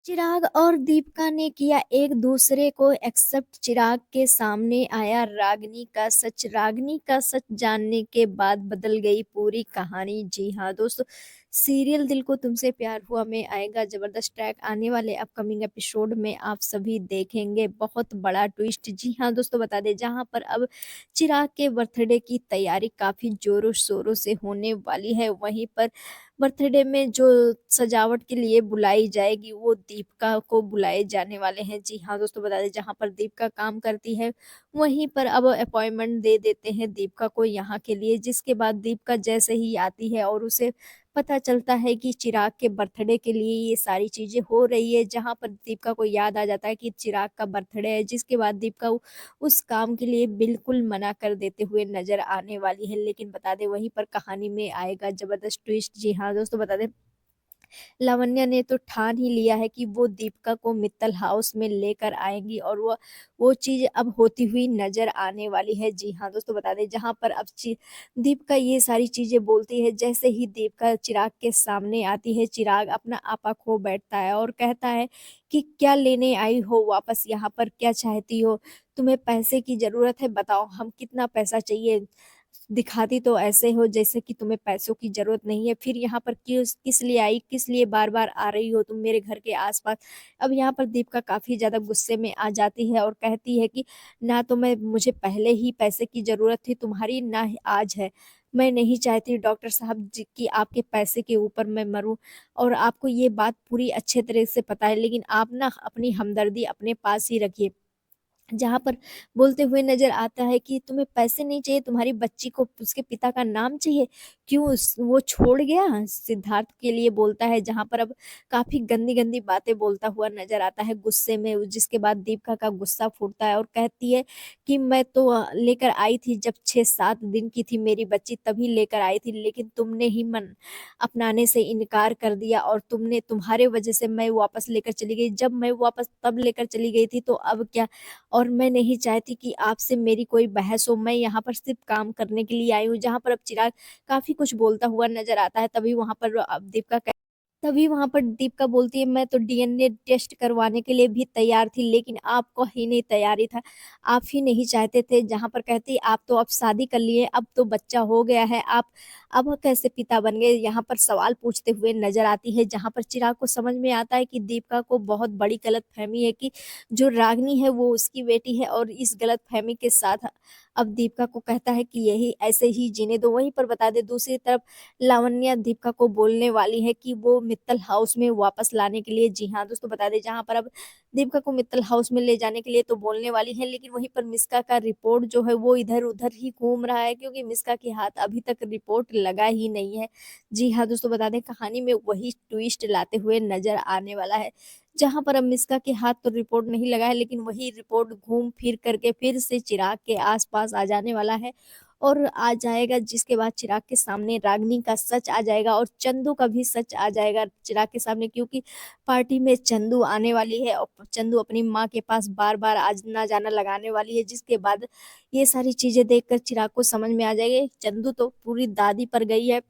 चिराग और दीपिका ने किया एक दूसरे को एक्सेप्ट। चिराग के सामने आया रागनी का सच जानने के बाद बदल गई पूरी कहानी। जी हाँ दोस्तों, सीरियल दिल को तुमसे प्यार हुआ में आएगा जबरदस्त ट्रैक। आने वाले अपकमिंग एपिसोड में आप सभी देखेंगे बहुत बड़ा ट्विस्ट। जी हाँ दोस्तों, बता दें जहां पर अब चिराग के बर्थडे की तैयारी काफी जोरों शोरों से होने वाली है, वहीं पर बर्थडे में जो सजावट के लिए बुलाई जाएगी वो दीपिका को बुलाए जाने वाले हैं। जी हाँ दोस्तों, बता दें जहाँ पर दीपिका काम करती है वहीं पर अब अपॉइंटमेंट दे देते हैं दीपिका को यहाँ के लिए, जिसके बाद दीपिका जैसे ही आती है और उसे पता चलता है कि चिराग के बर्थडे के लिए ये सारी चीजें हो रही है, जहाँ पर दीपिका को याद आ जाता है कि चिराग का बर्थडे है, जिसके बाद दीपिका उस काम के लिए बिल्कुल मना कर देते हुए नजर आने वाली है। लेकिन बता दें वहीं पर कहानी में आएगा जबरदस्त ट्विस्ट। जी हाँ दोस्तों, बता दें लावण्या ने तो ठान ही लिया है कि वो दीपिका को मित्तल हाउस में लेकर आएंगी और वो चीज अब होती हुई नजर आने वाली है। जी हाँ दोस्तों, बता दें जहां पर अब दीपिका ये सारी चीजें बोलती है, जैसे ही दीपिका चिराग के सामने आती है चिराग अपना आपा खो बैठता है और कहता है कि क्या लेने आई हो वापस यहाँ पर, क्या चाहती हो, तुम्हें पैसे की जरूरत है, बताओ हम कितना पैसा चाहिए। दिखाती तो ऐसे हो जैसे कि तुम्हें पैसों की जरूरत नहीं है, फिर यहाँ पर किस किस लिए आई, किस लिए बार बार आ रही हो तुम मेरे घर के आसपास। अब यहाँ पर दीपिका काफी ज्यादा गुस्से में आ जाती है और कहती है कि ना तो मैं मुझे पहले ही पैसे की जरूरत थी तुम्हारी, ना ही आज है। मैं नहीं चाहती डॉक्टर साहब जी कि आपके पैसे के ऊपर मैं मरूं, और आपको ये बात पूरी अच्छे तरह से पता है, लेकिन आप ना अपनी हमदर्दी अपने पास ही रखिए। जहां पर बोलते हुए नजर आता है कि तुम्हें पैसे नहीं चाहिए, तुम्हारी बच्ची को उसके पिता का नाम चाहिए, क्यों वो छोड़ गया, सिद्धार्थ के लिए बोलता है, जहां पर अब काफी गंदी गंदी बातें बोलता हुआ नजर आता है गुस्से में। जिसके बाद दीपिका का गुस्सा फूटता है और कहती है कि मैं तो लेकर आई थी जब 6-7 दिन की थी मेरी बच्ची तभी लेकर आई थी, लेकिन तुमने ही मन अपनाने से इनकार कर दिया और तुम्हारे वजह से मैं वापस लेकर चली गई। जब मैं वापस तब लेकर चली गई थी तो अब क्या, और मैं नहीं चाहती कि आपसे मेरी कोई बहस हो, मैं यहाँ पर सिर्फ काम करने के लिए आई हूँ। जहाँ पर अब चिराग काफी कुछ बोलता हुआ नजर आता है, तभी वहां पर दीपिका बोलती है मैं तो डीएनए टेस्ट करवाने के लिए भी तैयार थी, लेकिन आपको ही नहीं तैयारी था, आप ही नहीं चाहते थे। जहां पर कहती आप तो अब शादी कर लिए, अब तो बच्चा हो गया है, आप अब कैसे पिता बन गए, यहाँ पर सवाल पूछते हुए नजर आती है। जहां पर चिराग को समझ में आता है कि दीपिका को बहुत बड़ी गलत फहमी है कि जो रागनी है वो उसकी बेटी है, और इस गलत फहमी के साथ अब दीपिका को कहता है कि यही ऐसे ही जीने दो। वहीं पर बता दे दूसरी तरफ लावण्या दीपिका को बोलने वाली है कि वो मित्तल हाउस में वापस लाने के लिए, जी हाँ दोस्तों बता दें जहां पर अब दीपिका को मित्तल हाउस में ले जाने के लिए तो बोलने वाली है, लेकिन वहीं पर मिस्का का रिपोर्ट जो है वो इधर उधर ही घूम रहा है, क्योंकि मिस्का के हाथ अभी तक रिपोर्ट लगा ही नहीं है। जी हाँ दोस्तों, बता दें कहानी में वही ट्विस्ट लाते हुए नजर आने वाला है, जहां पर अब मिस्का के हाथ तो रिपोर्ट नहीं लगा है, लेकिन वही रिपोर्ट घूम फिर करके फिर से चिराग के आसपास आ जाने वाला है और आ जाएगा, जिसके बाद चिराग के सामने रागनी का सच आ जाएगा और चंदू का भी सच आ जाएगा चिराग के सामने, क्योंकि पार्टी में चंदू आने वाली है और चंदू अपनी माँ के पास बार बार आना जाना लगाने वाली है, जिसके बाद ये सारी चीजें देखकर चिराग को समझ में आ जाएगी चंदू तो पूरी दादी पर गई है।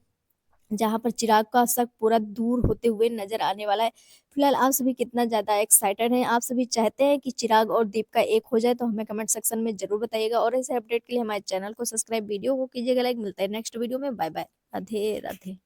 जहां पर चिराग का शक पूरा दूर होते हुए नजर आने वाला है। फिलहाल आप सभी कितना ज्यादा एक्साइटेड हैं, आप सभी चाहते हैं कि चिराग और दीप का एक हो जाए, तो हमें कमेंट सेक्शन में जरूर बताइएगा, और ऐसे अपडेट के लिए हमारे चैनल को सब्सक्राइब, वीडियो को कीजिएगा लाइक। मिलता है नेक्स्ट वीडियो में, बाय बाय, राधे राधे।